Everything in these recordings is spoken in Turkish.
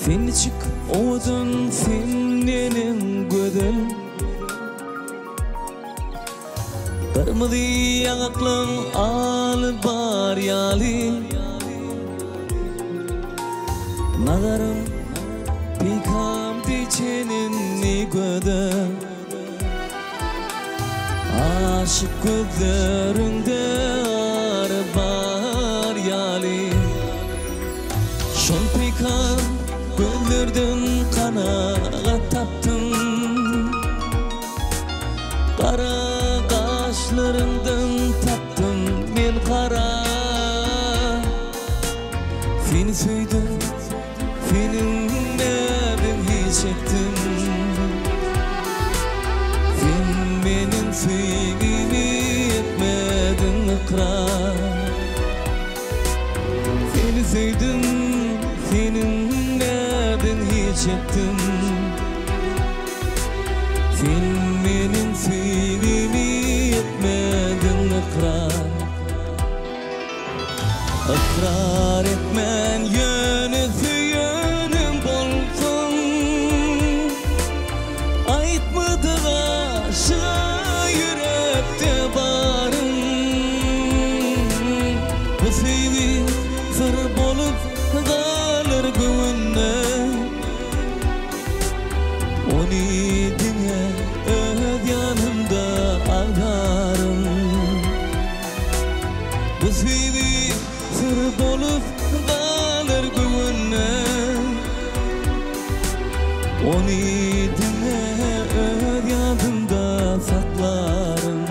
Seni çık odun senin gödün Darmadı yanaklan al bar yali Nagarım pikam diçenin ni gödün Aşık gözlerinde ar bar yali Şol pikam gözlerden kanağa taptım Kara kaşlarından taptım ben kara Seni söyledim, senin nereden hiç ettim Sen benim sevgimi etmedin ikrar Seni sevdim, senin nereden hiç ettim Sen benim sevgimi etmedin ikrar İkrar etmen yönüsü yönüm bolsun Aytmadı aşağı yürekte barım Bu sevgi sır bolup kalır güvünle Onu dinle öz yanımda ağlarım Bu sevgi sır bolup kalır güvünle Onu dinle öz yanımda saklarım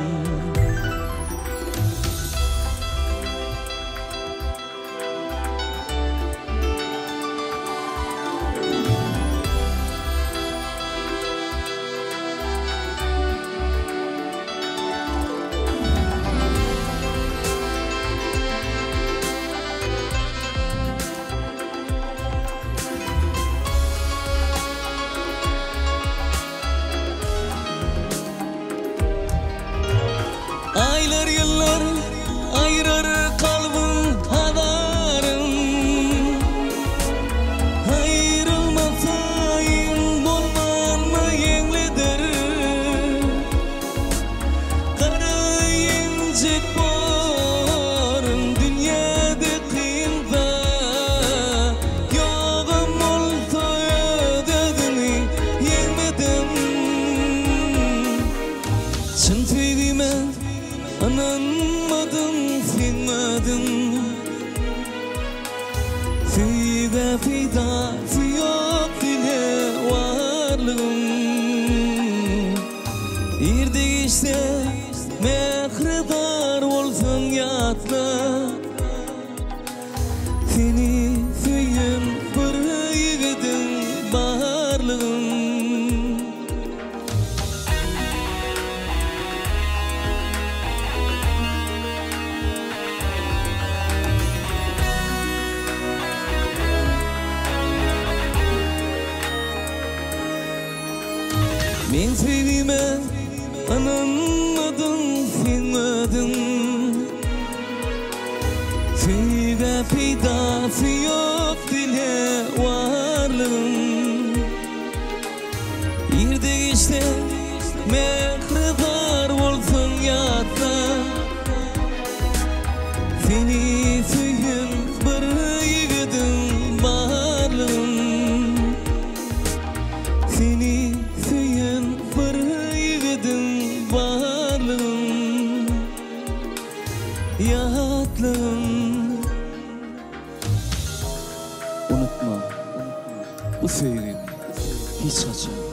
Aylar yıllar ayırır kalbim hadarım Ayrılmasayım bulman mı yenglidir Kara incik borun dünyada kıyında Yağım olsa ödedini yenmedim Çın sevgime Ananmadım, sinmadım Sevde fidası yok dile varlığım İrde işte mehridar olsun yatla Seni söyün bir yiğidin barlığım Men sevime ananmadım, sinmadım Sevde fidası yok dile varlığım İrde işte mehridar olsun yatla Seni söyün bir yiğidin barlığım Seni söyün bir yiğidin barlığım Yatlığım Unutma bu sevgimi hiç açamam